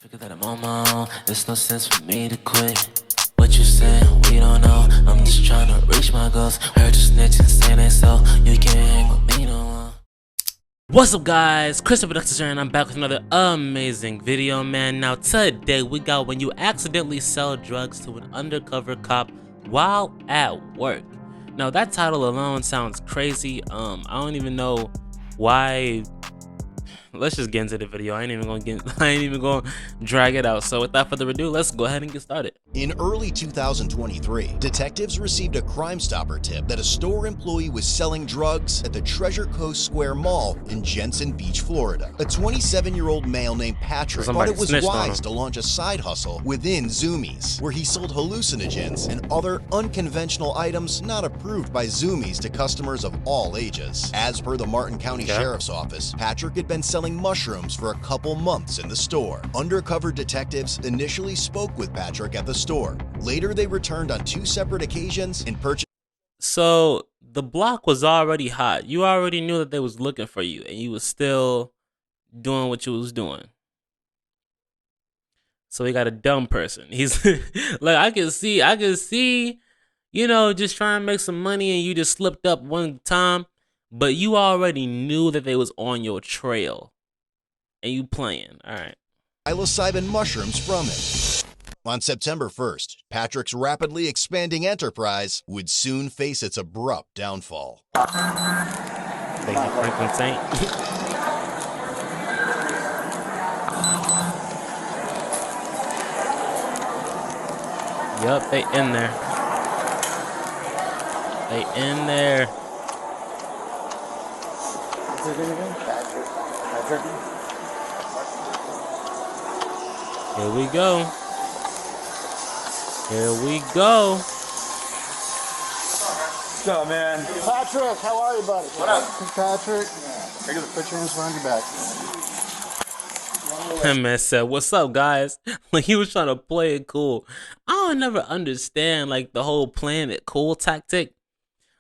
Figure that I'm on my own, there's no sense for me to quit. What you saying, we don't know. I'm just trying to reach my goals. Heard you snitching, saying that so you can't hang with me no more. What's up guys, Christopher here, and I'm back with another amazing video, man. Now today we got when you accidentally sell drugs to an undercover cop while at work. Now that title alone sounds crazy. I don't even know why. Let's just get into the video. I ain't even gonna drag it out. So without further ado, let's go ahead and get started. In early 2023, detectives received a Crime Stopper tip that a store employee was selling drugs at the Treasure Coast Square Mall in Jensen Beach, Florida. A 27-year-old male named Patrick thought it was wise to launch a side hustle within Zoomies, where he sold hallucinogens and other unconventional items not approved by Zoomies to customers of all ages. As per the Martin County Sheriff's Office, Patrick had been selling mushrooms for a couple months in the store. Undercover detectives initially spoke with Patrick at the store. Later, they returned on two separate occasions and purchased. So the block was already hot. You already knew that they was looking for you, and you was still doing what you was doing. So we got a dumb person. He's like, I can see, you know, just trying to make some money, and you just slipped up one time, but you already knew that they was on your trail, and you playing. All right. Psilocybin mushrooms from it. On September 1st, Patrick's rapidly expanding enterprise would soon face its abrupt downfall. Thank you, Franklin Saint. Yup, they in there. They in there. What's his name again? Patrick. Here we go. Here we go. What's up, man? Patrick, how are you, buddy? What up? Patrick. I got to put your hands behind your back. That man said, "What's up, guys?" Like he was trying to play it cool. I don't never understand like the whole playing it cool tactic.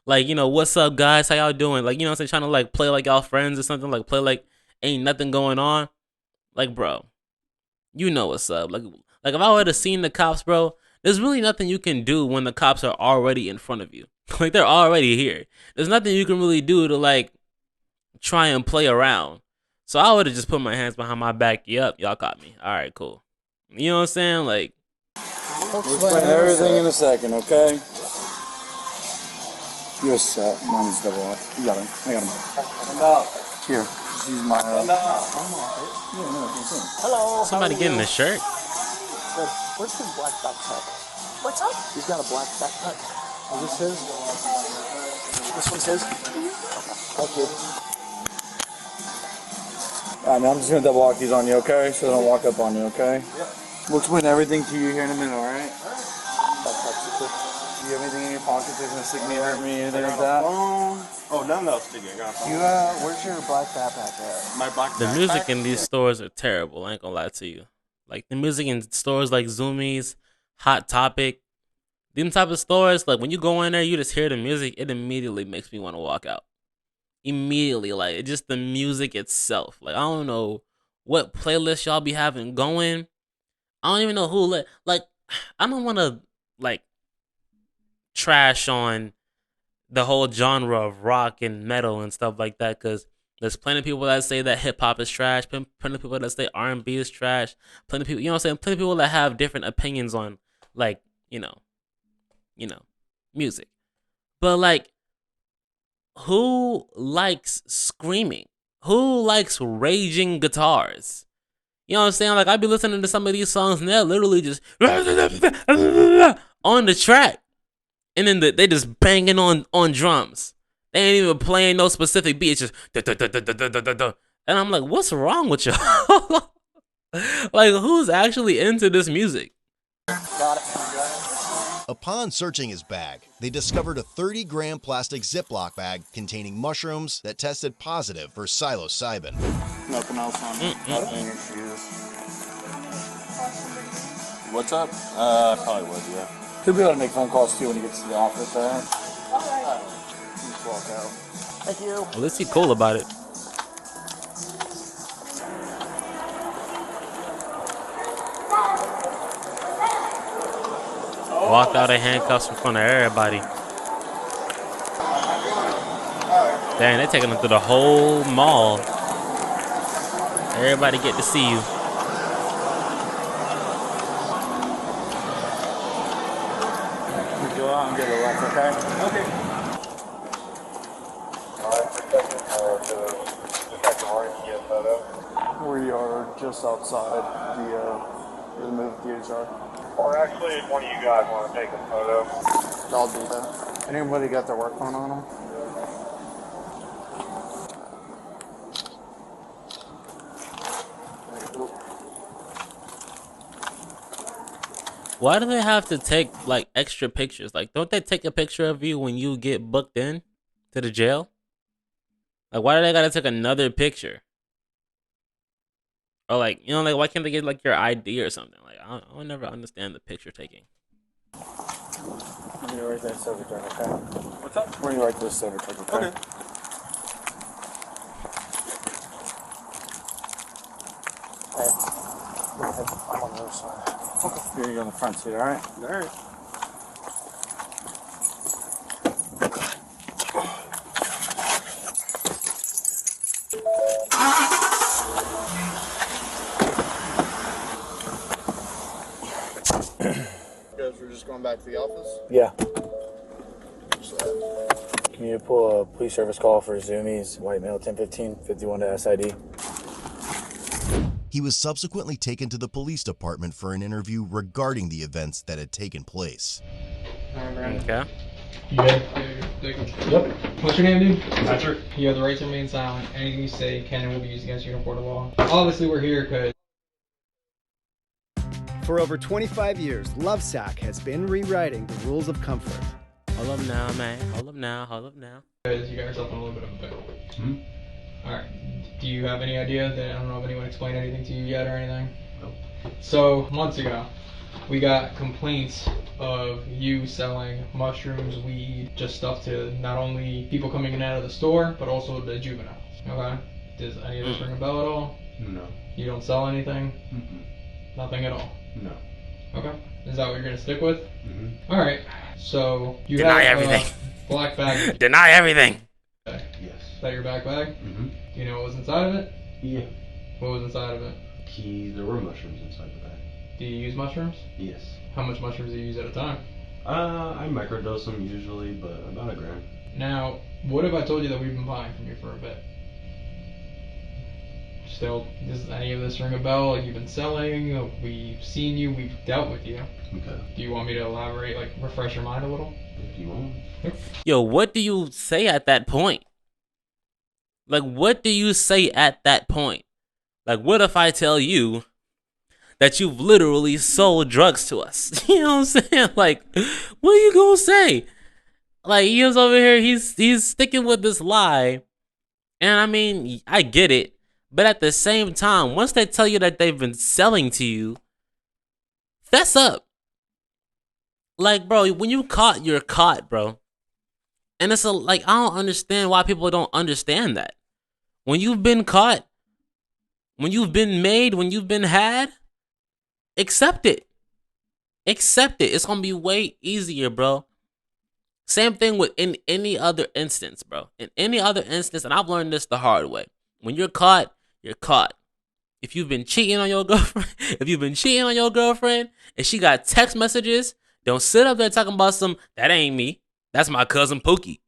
Like, you know, what's up, guys? How y'all doing? Like, you know what I'm saying? Trying to like play like y'all friends or something. Like play like ain't nothing going on. Like, bro, you know what's up. Like if I would have seen the cops, bro, there's really nothing you can do when the cops are already in front of you. Like they're already here. There's nothing you can really do to like try and play around. So I would have just put my hands behind my back. Yep, y'all caught me. All right, cool. You know what I'm saying? Like, We'll explain everything in a second, okay? You're set. Mine's double off. You got him. I got him. Here. Just use my. Hello. somebody getting a shirt. Where's his black backpack? What's up? He's got a black backpack. Is this his? This one's his? Thank you. Alright, man, I'm just gonna double lock these on you, okay? So they don't walk up on you, okay? Yep. We'll explain everything to you here in a minute, alright? Do you have anything in your pockets that's gonna stick me, hurt me, anything like that? Oh, none of those sticky. I got You, where's your black backpack at? my black The backpack. music in these stores are terrible. I ain't gonna lie to you. Like the music in stores like Zoomies, Hot Topic, them type of stores. Like when you go in there, you just hear the music. It immediately makes me want to walk out. Immediately, like it just the music itself. Like I don't know what playlist y'all be having going. I don't even know who like. I don't want to like trash on the whole genre of rock and metal and stuff like that, because there's plenty of people that say that hip hop is trash, plenty of people that say R&B is trash, plenty of people, you know what I'm saying, plenty of people that have different opinions on like, you know, music. But like, who likes screaming? Who likes raging guitars? You know what I'm saying? Like I be listening to some of these songs and they're literally just on the track. And then they just banging on drums. They ain't even playing no specific beat. It's just da. And I'm like, what's wrong with y'all? Like, who's actually into this music? Got it. Upon searching his bag, they discovered a 30-gram plastic Ziploc bag containing mushrooms that tested positive for psilocybin. Nothing else on you. Nothing in your shoes. What's up? Probably would, yeah. He'll be able to make phone calls too when he gets to the office there. Alright. Just walk out. Thank you. Well, let's be cool about it. Walked out of handcuffs in front of everybody. Dang, they taking them through the whole mall. Everybody get to see you. You go out and get a left, okay? Okay. We are just outside the movie theaters are. Or actually, if one of you guys want to take a photo. I'll do that. Anybody got their work phone on them? Why do they have to take like extra pictures? Like, don't they take a picture of you when you get booked in to the jail? Like, why do they gotta take another picture? Or like, you know, like why can't they get like your ID or something? Like, I'll never understand the picture taking. When you write that silver tag, okay? What's up? When you write this silver tag, okay? Okay. Hey, go ahead. I'm on the other side. Okay. Here you go on the front seat, alright? Alright. Guys, we're just going back to the office? Yeah. Can you pull a police service call for Zoomies, white male 1015, 51 to SID? He was subsequently taken to the police department for an interview regarding the events that had taken place. Okay. You good? Yep. What's your name, dude? Patrick. You have the right to remain silent. Anything you say can and will be used against you in a court of law. Obviously, we're here because For over 25 years, Lovesac has been rewriting the rules of comfort. Hold up now, man. Hold up now. Hold up now. you got yourself in a little bit of a pickle. Hmm? Alright. Do you have any idea that I don't know if anyone explained anything to you yet or anything? Nope. So, months ago, we got complaints of you selling mushrooms, weed, just stuff to not only people coming in and out of the store, but also the juveniles. Okay? Does any of this ring a bell at all? No. You don't sell anything? Mm-mm. Nothing at all? No. Okay. Is that what you're gonna stick with? Mm-hmm. Alright. So, you Deny have everything. a black bag. Deny everything. Yes. Is that your back bag? Mm-hmm. Do you know what was inside of it? Yeah. What was inside of it? There were mushrooms inside the bag. Do you use mushrooms? Yes. How much mushrooms do you use at a time? I microdose them usually, but about a gram. Now, what if I told you that we've been buying from you for a bit? Still, does any of this ring a bell? Like, you've been selling, we've seen you, we've dealt with you. Okay. Do you want me to elaborate, like, refresh your mind a little? If you want. Yo, what do you say at that point? Like, what do you say at that point? Like, what if I tell you that you've literally sold drugs to us? You know what I'm saying? Like, what are you gonna say? Like, he was over here, he's sticking with this lie. And I mean, I get it. But at the same time, once they tell you that they've been selling to you, fess up. Like, bro, when you caught, you're caught, bro. And it's like, I don't understand why people don't understand that. When you've been caught, when you've been made, when you've been had, accept it. Accept it. It's going to be way easier, bro. Same thing with in any other instance, bro. In any other instance, and I've learned this the hard way. When you're caught, you're caught. If you've been cheating on your girlfriend, and she got text messages, don't sit up there talking about that ain't me. That's my cousin Pookie.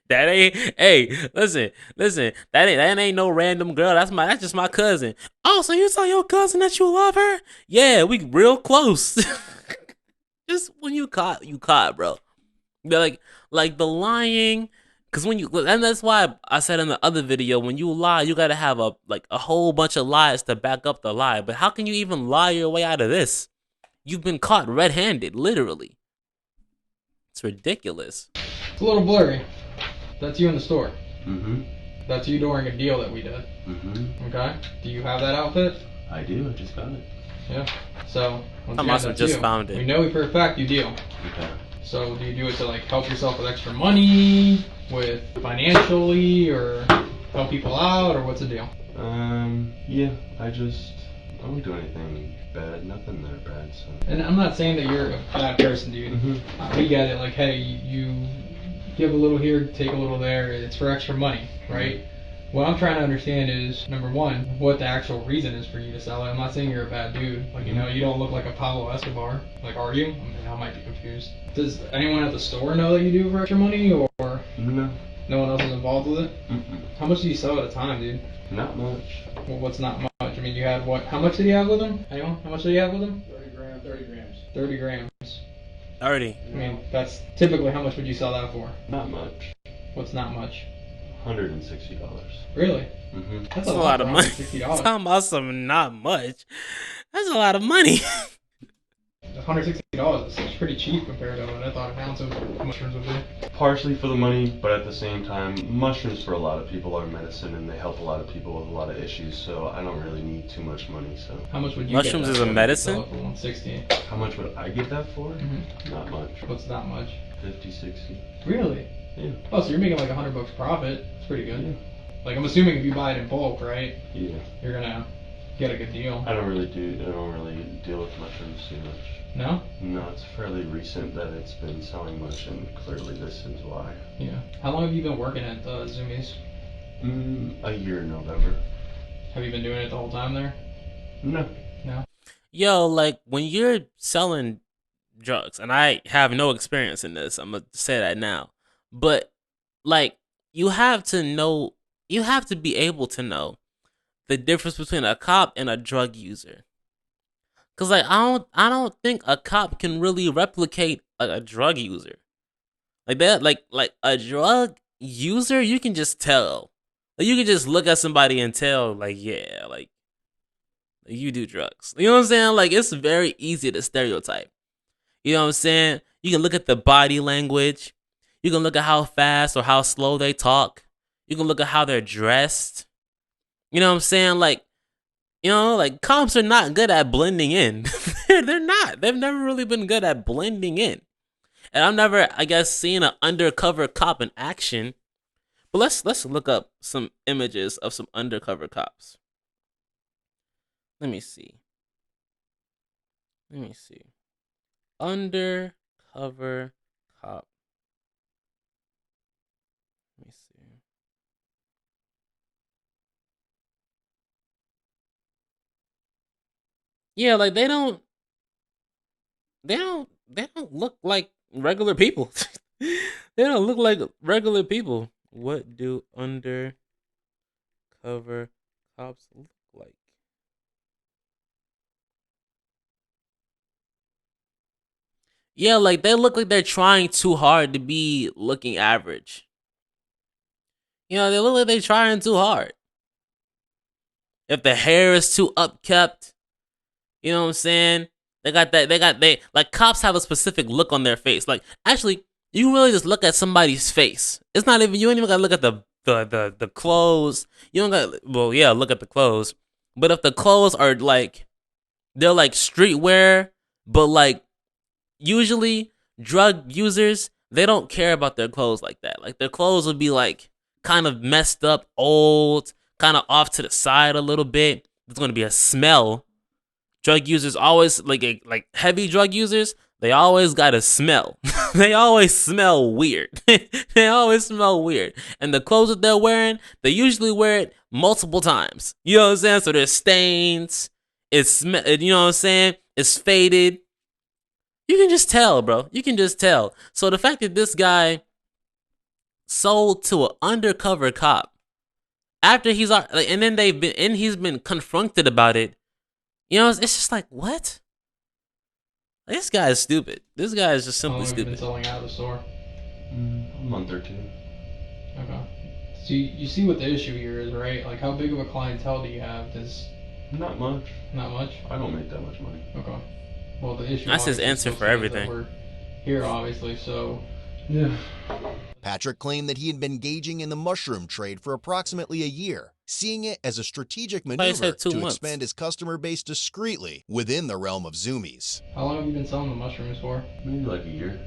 That ain't, hey, listen, that ain't no random girl. That's just my cousin. Oh, so you tell your cousin that you love her? Yeah, we real close. Just when you caught, bro. They're like the lying. Cause and that's why I said in the other video, when you lie, you gotta have a whole bunch of lies to back up the lie. But how can you even lie your way out of this? You've been caught red-handed, literally. It's ridiculous. It's a little blurry. That's you in the store. Mm-hmm. That's you during a deal that we did. Mm-hmm. Okay? Do you have that outfit? I do. I just got it. Yeah. So, once I again, must have that's just you. found it. We know for a fact you deal. Okay. So, do you do it to like help yourself with extra money, with financially, or help people out, or what's the deal? Yeah. I just I don't do anything bad, nothing that bad, so. And I'm not saying that you're a bad person, dude. We get it. Like, hey, you give a little here, take a little there. It's for extra money, right? What I'm trying to understand is, number one, what the actual reason is for you to sell it. I'm not saying you're a bad dude. Like, you know, you don't look like a Pablo Escobar. Like, are you? I mean, I might be confused. Does anyone at the store know that you do it for extra money, or No. no one else is involved with it? How much do you sell at a time, dude? Not much. Well, what's not much? I mean, you had what? How much did you have with him? Anyone? How much did you have with him? 30 grams. 30 grams. 30. I mean, that's typically how much would you sell that for? Not much. What's not much? $160. Really? That's a lot of money. $160. Talking about some not much. That's a lot of money. $160 is pretty cheap compared to what I thought an ounce of mushrooms would be. Partially for the money, but at the same time, mushrooms for a lot of people are medicine and they help a lot of people with a lot of issues, so I don't really need too much money, so. How much would you Mushrooms get is that a for? medicine? Sell it for 160. How much would I get that for? Not much. What's not much? 50, 60. Really? Yeah. Oh, so you're making like $100 profit. That's pretty good. Like, I'm assuming if you buy it in bulk, right? Yeah. You're gonna get a good deal. I don't really deal with mushrooms too much. No? No, it's fairly recent that it's been selling much, and clearly this is why. Yeah. How long have you been working at Zoomies? A year in November. Have you been doing it the whole time there? No. No. Yo, like when you're selling drugs, and I have no experience in this, I'm gonna say that now, but like you have to know, you have to be able to know the difference between a cop and a drug user. Cause like I don't think a cop can really replicate a drug user. Like that, like a drug user, you can just tell. Like you can just look at somebody and tell, like, yeah, like you do drugs. You know what I'm saying? Like it's very easy to stereotype. You know what I'm saying? You can look at the body language. You can look at how fast or how slow they talk. You can look at how they're dressed. You know what I'm saying? Like, you know, like cops are not good at blending in. They're not. They've never really been good at blending in. And I've never, I guess, seen an undercover cop in action. But let's look up some images of some undercover cops. Let me see. Undercover cop. Let me see. Yeah, like they don't look like regular people. They don't look like regular people. What do undercover cops look like? Yeah, like they look like they're trying too hard to be looking average. You know, they look like they're trying too hard. If the hair is too upkept, you know what I'm saying? They like cops have a specific look on their face. Like actually, you can really just look at somebody's face. It's not even, you don't even gotta look at the clothes. You don't got, well, yeah, look at the clothes. But if the clothes are like, they're like streetwear, but like usually drug users, they don't care about their clothes like that. Like their clothes would be like kind of messed up, old, kind of off to the side a little bit. There's gonna be a smell. Drug users always, like heavy drug users, they always got a smell. They always smell weird. They always smell weird. And the clothes that they're wearing, they usually wear it multiple times. You know what I'm saying? So there's stains. You know what I'm saying? It's faded. You can just tell, bro. You can just tell. So the fact that this guy sold to an undercover cop after he's and then he's been confronted about it. You know, it's just like, what? This guy is stupid. This guy is just simply stupid. Been stupid. selling out of the store? A month or two. Okay. So you see what the issue here is, right? Like, how big of a clientele do you have? Not much. Not much? I don't make that much money. Okay. Well, the issue. That's his answer for everything. We're here, obviously, so. Yeah. Patrick claimed that he had been engaging in the mushroom trade for approximately a year, seeing it as a strategic maneuver to expand his customer base discreetly within the realm of Zoomies. How long have you been selling the mushrooms for? Maybe like a year.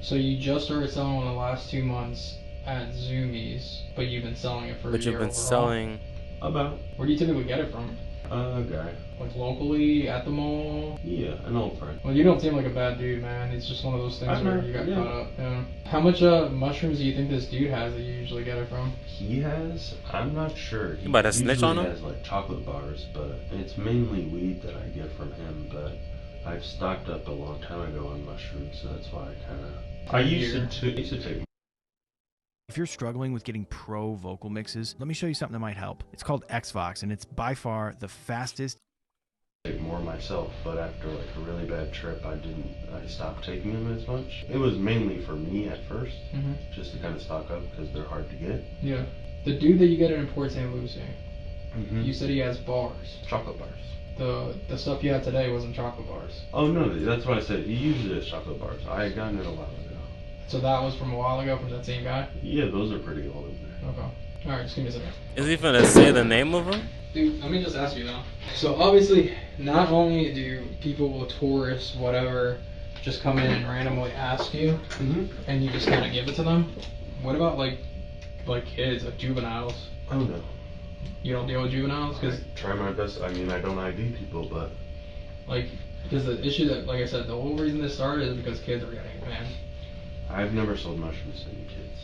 So you just started selling in the last 2 months at Zoomies, but you've been selling it for a year overall? Selling about. Where do you typically get it from? Guy. Like locally at the mall? Yeah, an old friend. Well, you don't seem like a bad dude, man. It's just one of those things I where know, you got yeah. caught up. Yeah. How much mushrooms do you think this dude has that you usually get it from? He has, I'm not sure. He You about to snitch on him? has like chocolate bars, but it's mainly weed that I get from him. But I've stocked up a long time ago on mushrooms, so that's why I kind of. I used to take. If you're struggling with getting pro vocal mixes, let me show you something that might help. It's called Xvox, and it's by far the fastest. Take more myself, but after like a really bad trip, I stopped taking them as much. It was mainly for me at 1st, just to kind of stock up because they're hard to get. Yeah. The dude that you get it in Port St. Lucie, you said he has bars. Chocolate bars. The stuff you had today wasn't chocolate bars. Oh no, that's what I said. He usually has chocolate bars. I had gotten it a while ago. So that was from a while ago from that same guy? Yeah, those are pretty old in there. Okay. Alright, just give me a second. Is he finna say the name of him? Dude, let me just ask you though. So obviously, not only do people, tourists, whatever, just come in and randomly ask you, and you just kind of give it to them. What about like kids, like juveniles? Oh no. You don't deal with juveniles? Cause I try my best. I mean, I don't ID people, but because the issue that, like I said, the whole reason this started is because kids are getting it, man. I've never sold mushrooms to any kids.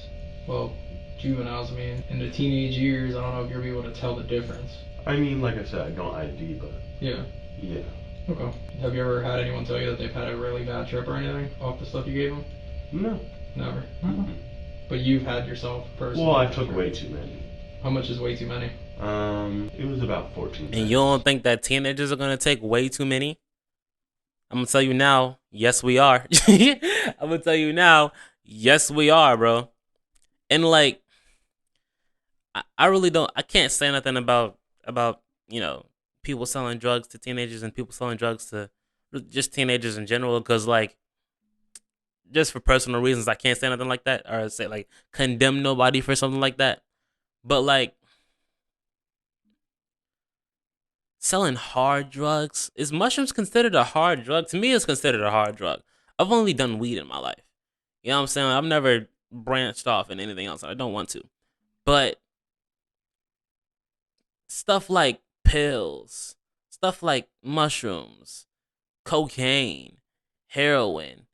Well, juveniles, I mean, in the teenage years, I don't know if you'll be able to tell the difference. I mean, like I said, I don't ID, but Yeah. yeah. Okay. Have you ever had anyone tell you that they've had a really bad trip or anything off the stuff you gave them? No. Never. But you've had yourself personally? Well, I took way too many. How much is way too many? It was about 14. And you don't think that teenagers are gonna take way too many? I'm gonna tell you now, yes we are. I'm gonna tell you now, yes we are, bro. And like, I really don't. I can't say nothing about people selling drugs to teenagers and people selling drugs to just teenagers in general, because like, just for personal reasons, I can't say nothing like that or say like condemn nobody for something like that. But like, selling hard drugs, is mushrooms considered a hard drug? To me, it's considered a hard drug. I've only done weed in my life. You know what I'm saying? I've never branched off in anything else. I don't want to. But stuff like pills, stuff like mushrooms, cocaine, heroin.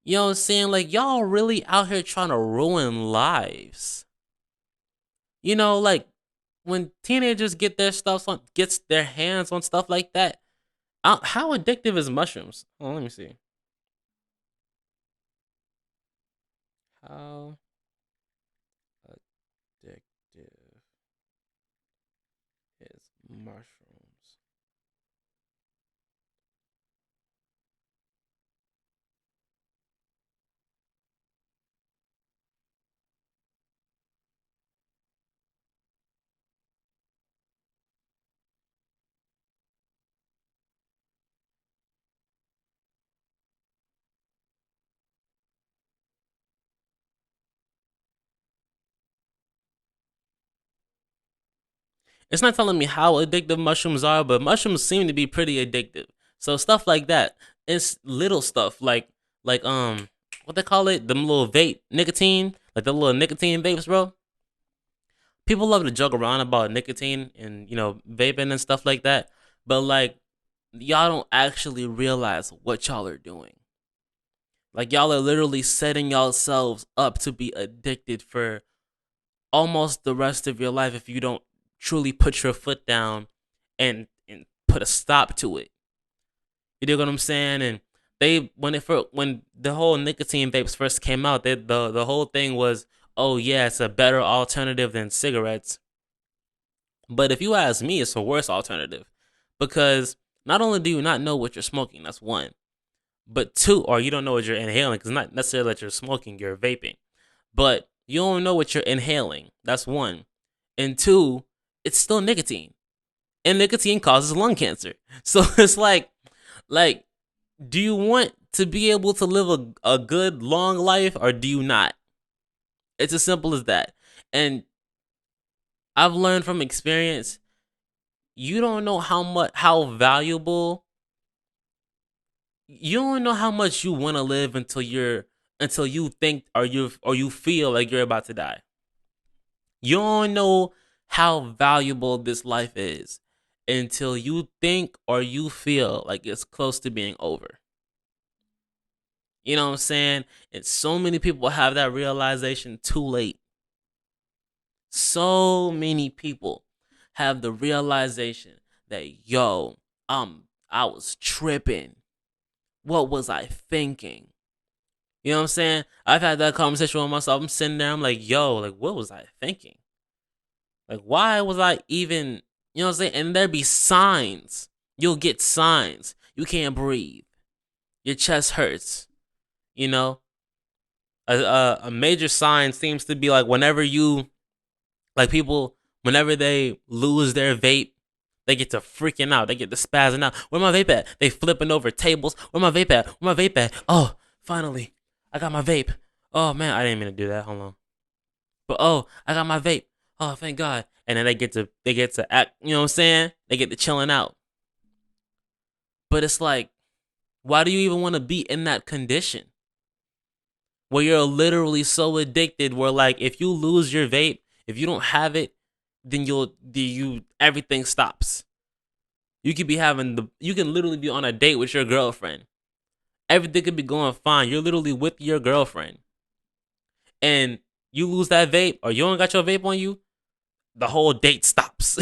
You know what I'm saying? Like, y'all really out here trying to ruin lives. You know, like, when teenagers get gets their hands on stuff like that, how addictive is mushrooms? Oh, let me see. How addictive is mushrooms? It's not telling me how addictive mushrooms are, but mushrooms seem to be pretty addictive. So stuff like that. It's little stuff like what they call it? Them little vape nicotine, like the little nicotine vapes, bro. People love to joke around about nicotine and vaping and stuff like that, but like, y'all don't actually realize what y'all are doing. Like, y'all are literally setting yourselves up to be addicted for almost the rest of your life if you don't truly put your foot down and put a stop to it. You dig what I'm saying? And when the whole nicotine vapes first came out, the whole thing was, oh yeah, it's a better alternative than cigarettes. But if you ask me, it's a worse alternative, because not only do you not know what you're smoking, that's one, but two, or you don't know what you're inhaling, because not necessarily that you're smoking, you're vaping, but you don't know what you're inhaling, that's one, and two, it's still nicotine, and nicotine causes lung cancer. So it's like, do you want to be able to live a good long life, or do you not? It's as simple as that. And I've learned from experience, you don't know how valuable, you don't know how much you want to live until you think or you feel like you're about to die. You don't know how valuable this life is until you think or you feel like it's close to being over. You know what I'm saying? And so many people have that realization too late. So many people have the realization that, yo, I was tripping. What was I thinking? You know what I'm saying? I've had that conversation with myself. I'm sitting there, I'm like, yo, like, what was I thinking? Like, why was I even, you know what I'm saying? And there be signs. You'll get signs. You can't breathe. Your chest hurts. You know? A major sign seems to be like whenever you, like people, whenever they lose their vape, they get to freaking out. They get to spazzing out. Where my vape at? They flipping over tables. Where my vape at? Where my vape at? Oh, finally, I got my vape. Oh man, I didn't mean to do that. Hold on. But oh, I got my vape. Oh, thank God. And then they get to act. You know what I'm saying? They get to chilling out. But it's like, why do you even want to be in that condition where you're literally so addicted? Where like, if you lose your vape, if you don't have it, then everything stops. You could be you can literally be on a date with your girlfriend. Everything could be going fine. You're literally with your girlfriend. And you lose that vape or you don't got your vape on you, the whole date stops.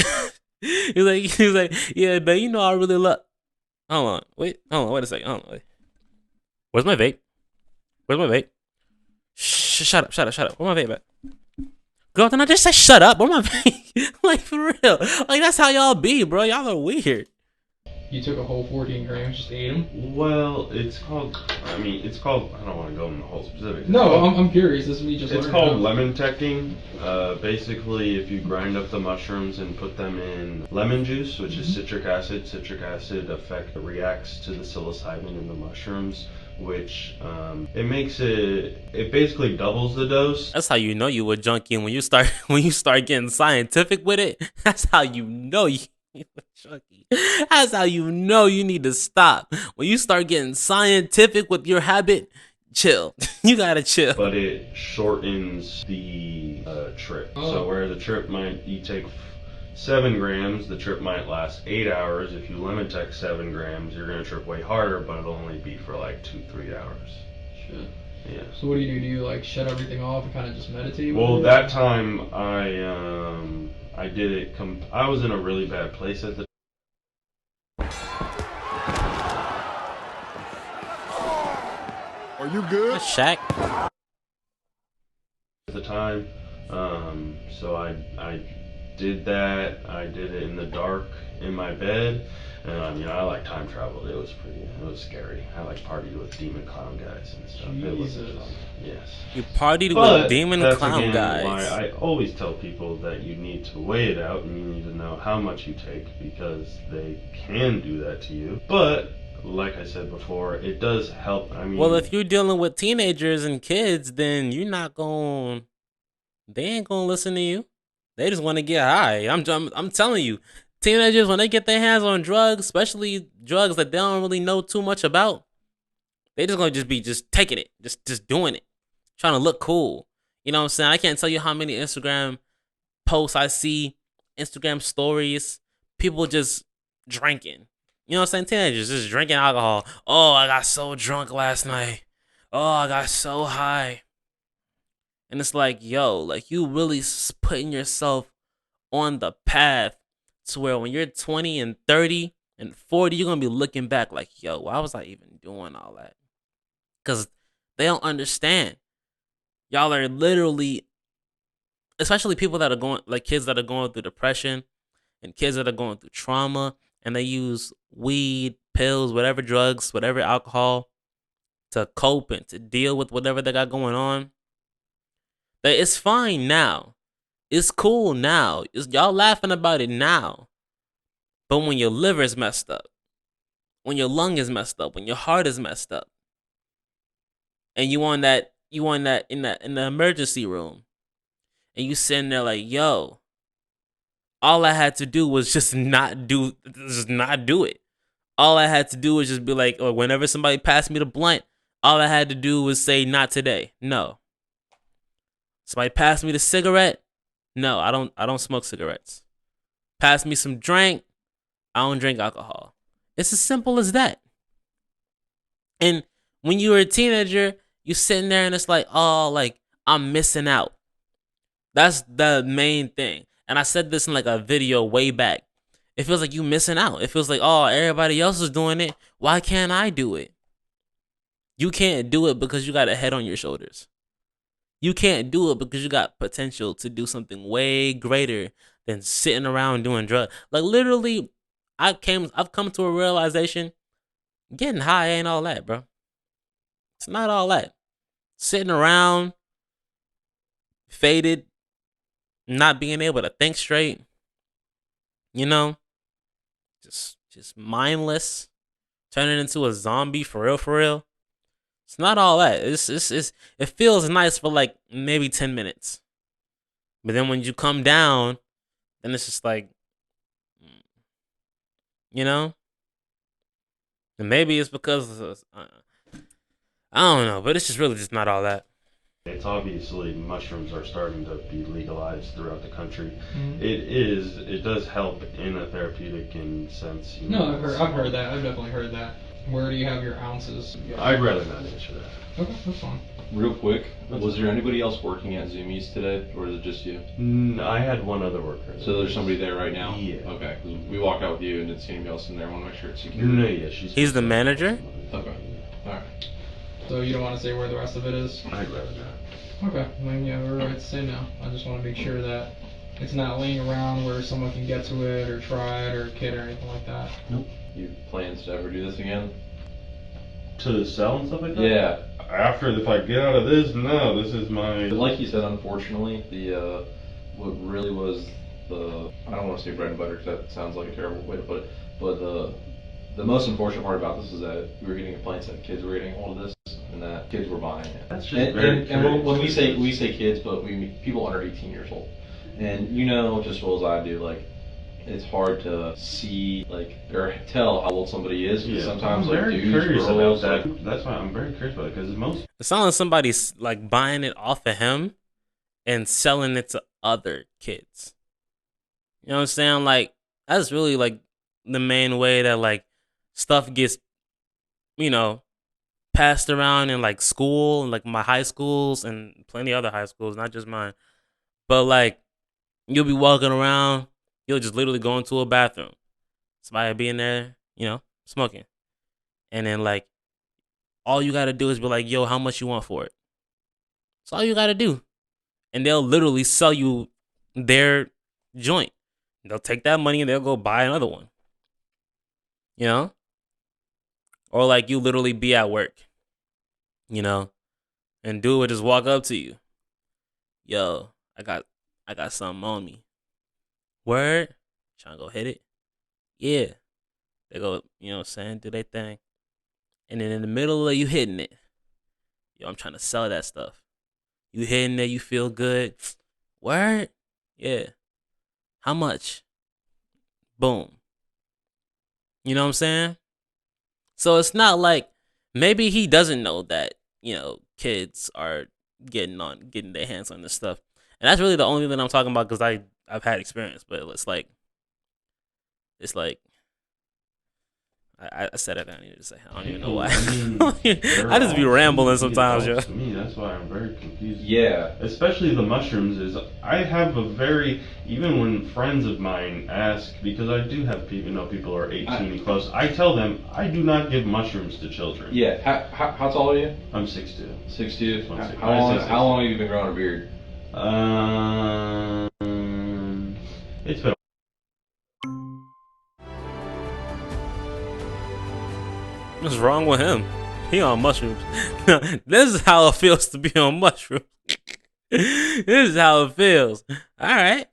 he's like, yeah, but you know I really love. Hold on, wait a second. Hold on, wait. Where's my vape? Where's my vape? Shut up. Where my vape at? Girl, didn't I just say shut up? Where my vape? Like, for real. Like, that's how y'all be, bro. Y'all are weird. You took a whole 14 grams, just ate them? Well, it's called, I don't want to go into the whole specifics. No, I'm curious. This is me just It's learning called now. lemon teching. Basically, if you grind up the mushrooms and put them in lemon juice, which is citric acid reacts to the psilocybin in the mushrooms, which it basically doubles the dose. That's how you know you a junkie. When you start getting scientific with it, that's how you know you a junkie. That's how you know you need to stop. When you start getting scientific with your habit, chill. You gotta chill. But it shortens the trip. Oh. So where the trip you take 7 grams, the trip might last 8 hours. If you lemon tech 7 grams, you're gonna trip way harder, but it'll only be for like 2-3 hours. Shit. Yeah. So what do? Do you like shut everything off and kind of just meditate? Well, that time I did it. I was in a really bad place at the. Are you good? Shaq. At the time, so I did that. I did it in the dark in my bed, and I like time traveled. It was scary. I like partied with demon clown guys and stuff. Jesus. It was fun. Yes. You partied But with demon that's clown again guys. why I always tell people that you need to weigh it out and you need to know how much you take, because they can do that to you. But like I said before, it does help. I mean, Well, if you're dealing with teenagers and kids, then you're not going. They ain't gonna listen to you. They just want to get high. I'm telling you, teenagers, when they get their hands on drugs, especially drugs that they don't really know too much about, they just gonna be taking it, just doing it, trying to look cool. You know what I'm saying? I can't tell you how many Instagram posts I see, Instagram stories, people just drinking. You know what I'm saying? Teenagers just drinking alcohol. Oh, I got so drunk last night. Oh, I got so high. And it's like, yo, like you really putting yourself on the path to where when you're 20 and 30 and 40, you're going to be looking back like, yo, why was I even doing all that? Because they don't understand. Y'all are literally, especially people that are going, like kids that are going through depression and kids that are going through trauma, and they use weed, pills, whatever drugs, whatever alcohol to cope and to deal with whatever they got going on. That it's fine now. It's cool now. Y'all laughing about it now. But when your liver is messed up, when your lung is messed up, when your heart is messed up, and you in the emergency room, and you sitting there like, yo, all I had to do was just not do it. All I had to do was just be like, or whenever somebody passed me the blunt, all I had to do was say, not today. No. Somebody passed me the cigarette. No, I don't smoke cigarettes. Pass me some drink. I don't drink alcohol. It's as simple as that. And when you were a teenager, you sitting there and it's like, oh, like I'm missing out. That's the main thing. And I said this in like a video way back. It feels like you missing out. It feels like, oh, everybody else is doing it. Why can't I do it? You can't do it because you got a head on your shoulders. You can't do it because you got potential to do something way greater than sitting around doing drugs. Like literally, I've come to a realization, getting high ain't all that, bro. It's not all that. Sitting around, faded, not being able to think straight, you know, just mindless, turning into a zombie for real, for real. It's not all that. It feels nice for like maybe 10 minutes. But then when you come down, then it's just like, you know? And maybe it's because I don't know, but it's just really just not all that. It's obviously mushrooms are starting to be legalized throughout the country. Mhm. It does help in a therapeutic sense. You know, No, I've heard that. I've definitely heard that. Where do you have your ounces? I'd rather not answer that. Okay, that's fine. Real quick, was there anybody else working at Zoomies today, or is it just you? I had one other worker. So there's somebody there right now? Yeah. Okay, 'cause we walked out with you and didn't see anybody else in there. I want to make sure it's secure. No, yeah, He's the manager? Okay, alright. So you don't want to say where the rest of it is? I'd rather not. Okay, then yeah, we're right to say no. I just want to make sure that it's not laying around where someone can get to it or try it or kid or anything like that. Nope. You plans to ever do this again? To sell and stuff like that? Yeah. After, if I get out of this, no, this is my... Like you said, unfortunately, what really was I don't want to say bread and butter because that sounds like a terrible way to put it, but the most unfortunate part about this is that we were getting complaints that kids were getting hold of this and that kids were buying it. That's just and when we say kids, but we mean people under 18 years old. And you know just as well as I do, like, it's hard to see, like, or tell how old somebody is, because sometimes, like, dudes, girls, like... That's why I'm very curious about it, because most... It sounds like somebody's, like, buying it off of him and selling it to other kids. You know what I'm saying? Like, that's really, like, the main way that, like, stuff gets, you know, passed around in, like, school, and, like, my high schools and plenty other high schools, not just mine. But, like, you'll be walking around, you'll just literally go into a bathroom. Somebody be in there, you know, smoking. And then, like, all you got to do is be like, yo, how much you want for it? That's all you got to do. And they'll literally sell you their joint. They'll take that money and they'll go buy another one. You know? Or, like, you literally be at work, you know, and dude would just walk up to you. Yo, I got something on me. Word? Trying to go hit it? Yeah. They go, you know what I'm saying, do their thing. And then in the middle of you hitting it, yo, I'm trying to sell that stuff. You hitting it, you feel good. Word? Yeah. How much? Boom. You know what I'm saying? So it's not like, maybe he doesn't know that, you know, kids are getting their hands on this stuff. And that's really the only thing I'm talking about, because I've had experience, but it's like I said it. I need to say. I don't even know why. I just be rambling sometimes, yo. To me, that's why I'm very confused. Yeah. Especially the mushrooms. I have a very, even when friends of mine ask, because I do have people, you know, people are 18 and close. I tell them I do not give mushrooms to children. Yeah. How tall are you? I'm 6'2". 6'2". How long have you been growing a beard? It's been. What's wrong with him? He on mushrooms. This is how it feels to be on mushrooms. This is how it feels. All right.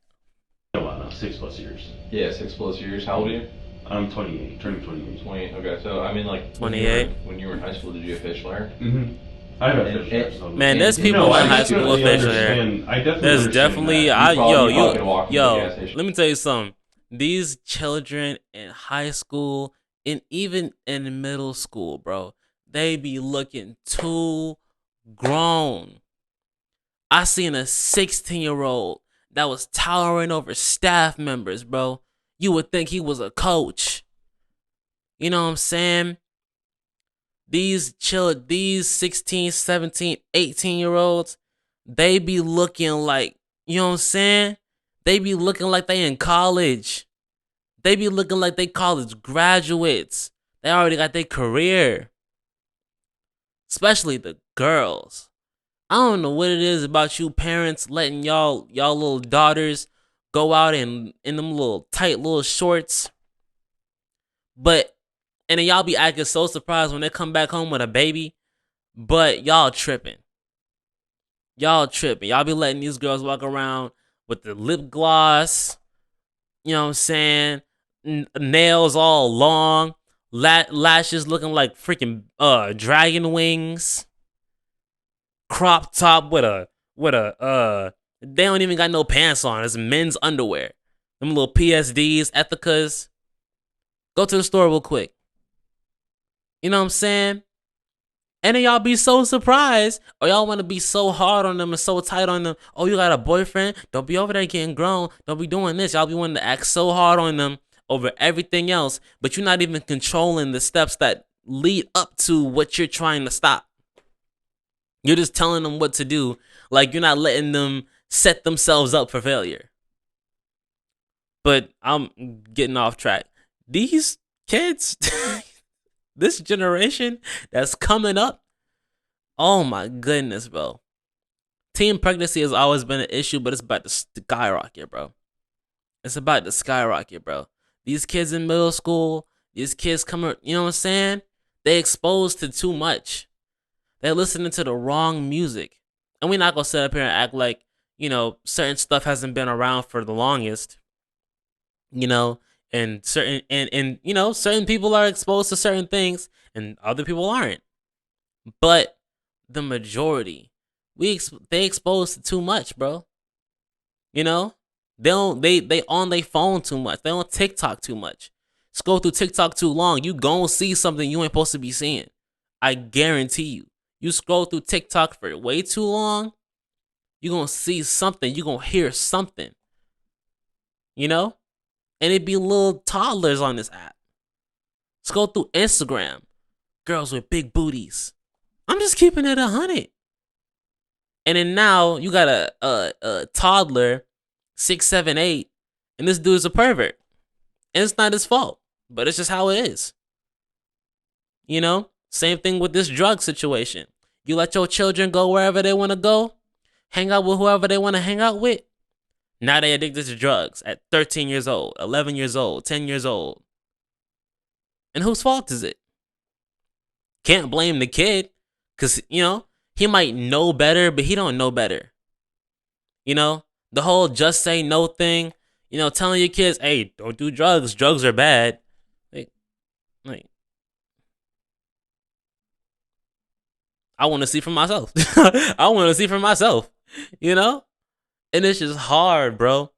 A while now, 6+ years. Yeah, 6+ years. How old are you? I'm 28, turning 28. 28. Okay, so I mean, like 28. When you were in high school, did you have facial hair? Mm-hmm. I have facial hair. So man, there's people in high school with facial hair. There's definitely yo. Let me tell you something. These children in high school and even in middle school, bro, they be looking too grown. I seen a 16-year-old that was towering over staff members, bro. You would think he was a coach. You know what I'm saying? These 16, 17, 18-year-olds, they be looking like, you know what I'm saying? They be looking like they in college. They be looking like they college graduates. They already got their career. Especially the girls. I don't know what it is about you parents letting y'all little daughters go out in them little tight little shorts. And then y'all be acting so surprised when they come back home with a baby. But y'all tripping. Y'all tripping. Y'all be letting these girls walk around with the lip gloss. You know what I'm saying? Nails all long. Lashes looking like freaking dragon wings. Crop top with a they don't even got no pants on. It's men's underwear. Them little PSDs, Ethicas. Go to the store real quick. You know what I'm saying? And then y'all be so surprised, or y'all want to be so hard on them and so tight on them. Oh, you got a boyfriend? Don't be over there getting grown. Don't be doing this. Y'all be wanting to act so hard on them over everything else, but you're not even controlling the steps that lead up to what you're trying to stop. You're just telling them what to do, like you're not letting them set themselves up for failure. But I'm getting off track. These kids, this generation that's coming up, oh my goodness, bro. Teen pregnancy has always been an issue, but it's about to skyrocket, bro. It's about to skyrocket, bro. These kids in middle school, these kids coming, you know what I'm saying? They exposed to too much. They're listening to the wrong music. And we're not going to sit up here and act like, you know, certain stuff hasn't been around for the longest. You know, and certain you know, certain people are exposed to certain things and other people aren't. But the majority, they exposed to too much, bro. You know? They on their phone too much. They on TikTok too much. Scroll through TikTok too long, you gon' see something you ain't supposed to be seeing. I guarantee you. You scroll through TikTok for way too long, you gonna see something. You gonna hear something. You know? And it be little toddlers on this app. Scroll through Instagram. Girls with big booties. I'm just keeping it 100. And then now you got a toddler, 6, 7, 8, and this dude's a pervert. And it's not his fault, but it's just how it is. You know? Same thing with this drug situation. You let your children go wherever they want to go, hang out with whoever they want to hang out with. Now they addicted to drugs at 13 years old, 11 years old, 10 years old. And whose fault is it? Can't blame the kid, because, you know, he might know better, but he don't know better. You know, the whole just say no thing, you know, telling your kids, hey, don't do drugs. Drugs are bad. Like I want to see for myself. I want to see for myself, you know? And it's just hard, bro.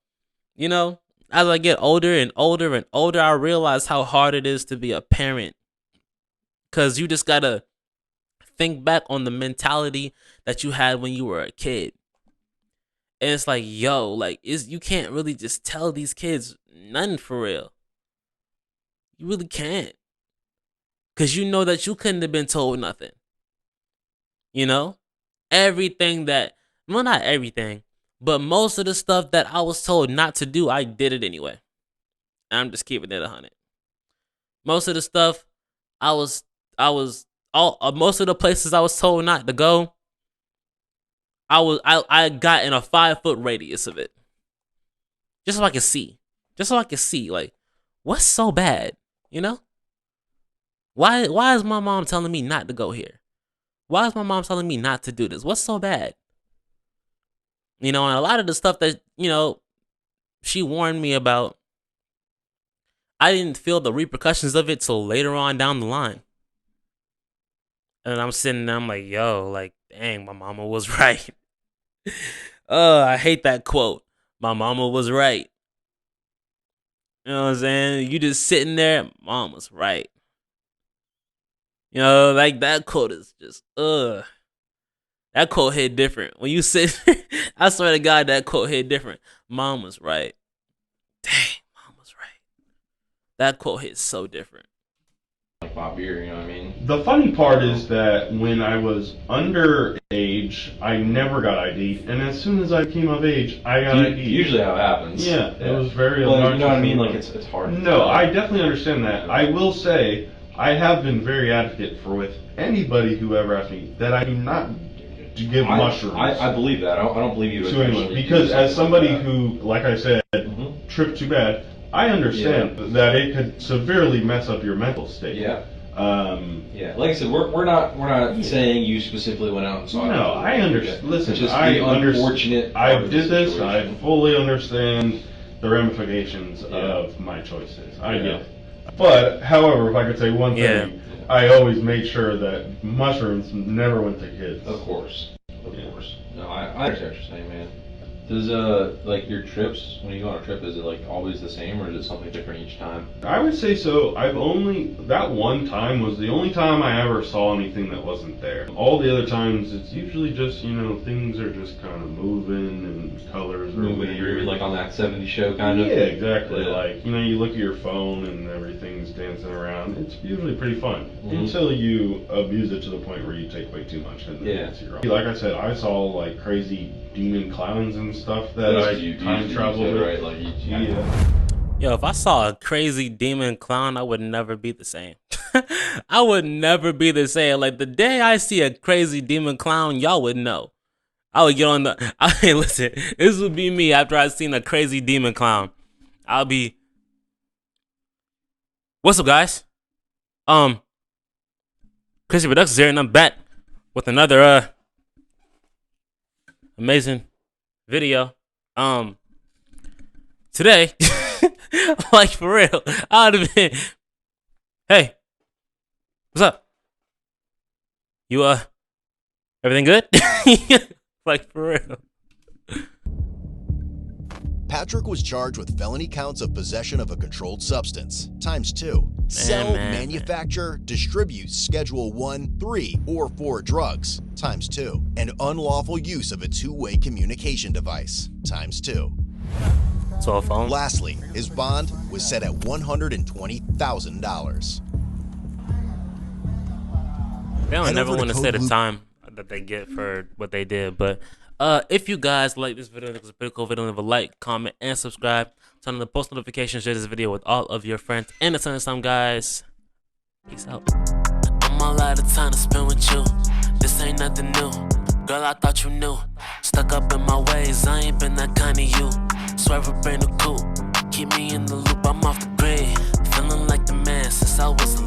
You know, as I get older and older and older, I realize how hard it is to be a parent. Because you just got to think back on the mentality that you had when you were a kid. And it's like, yo, like, you can't really just tell these kids nothing for real. You really can't. Because you know that you couldn't have been told nothing. You know? Everything that, well, not everything, but most of the stuff that I was told not to do, I did it anyway. I'm just keeping it 100. Most of the stuff most of the places I was told not to go, I got in a 5-foot radius of it. Just so I could see. Just so I could see, like, what's so bad? You know? Why is my mom telling me not to go here? Why is my mom telling me not to do this? What's so bad? You know, and a lot of the stuff that, you know, she warned me about, I didn't feel the repercussions of it till later on down the line. And I'm sitting there, I'm like, yo, like, dang, my mama was right. I hate that quote. My mama was right. You know what I'm saying? You just sitting there, mom was right. You know, like, that quote is just, that quote hit different. When you sit, I swear to God, that quote hit different. Mom was right. Dang, mom was right. That quote hits so different. Like my beer, you know what I mean? The funny part is that when I was underage, I never got ID, and as soon as I came of age, I got ID. Usually how it happens. Yeah, it was very well, obnoxious. you know what I mean? Like it's hard. No, I definitely understand that. I will say I have been very advocate for with anybody who ever asked me that I do not give mushrooms. I believe that. I don't believe you to anyone because as somebody who, like I said, tripped too bad, I understand that it could severely mess up your mental state. Yeah. Yeah. Like I said, we're not saying you specifically went out and saw it. No, I understand. Listen, it's just I unfortunate. I did this. I fully understand the ramifications of my choices. I get it. But, however, if I could say one thing, I always made sure that mushrooms never went to kids. Of course. Of course. No, I understand what you're saying, man. Does like your trips, when you go on a trip, is it like always the same or is it something different each time? I would say so. That one time was the only time I ever saw anything that wasn't there. All the other times, it's usually just, things are just kind of moving and colors are weird. Like on that 70s show kind of? Yeah, exactly. Yeah. Like, you look at your phone and everything's dancing around. It's usually pretty fun until you abuse it to the point where you take way too much and then it's your own. Like I said, I saw like crazy demon clowns and stuff that I time traveled with. Right? Like, Yo, if I saw a crazy demon clown, I would never be the same. I would never be the same. Like, the day I see a crazy demon clown, y'all would know. I would get on listen, this would be me after I seen a crazy demon clown. I'll be, what's up, guys? Chrissy Productions here, and I'm back with another, amazing video. Today, like for real, I would have been, hey, what's up? You, everything good? Like for real. Patrick was charged with felony counts of possession of a controlled substance, ×2. Sell, manufacture, distribute Schedule 1, 3, or 4 drugs, ×2. And unlawful use of a two-way communication device, ×2. Cell phone. Lastly, his bond was set at $120,000. They don't never want to say the time that they get for what they did, but if you guys like this video, it's a pretty cool video, leave a like, comment, and subscribe. Turn on the post notifications, share this video with all of your friends, and until next time, guys, peace out. I'm all out of time to spend with you. This ain't nothing new. Girl, I thought you knew. Stuck up in my ways, I ain't been that kind of you. Swerve a brand new coupe, keep me in the loop, I'm off the grid. Feeling like the man since I was a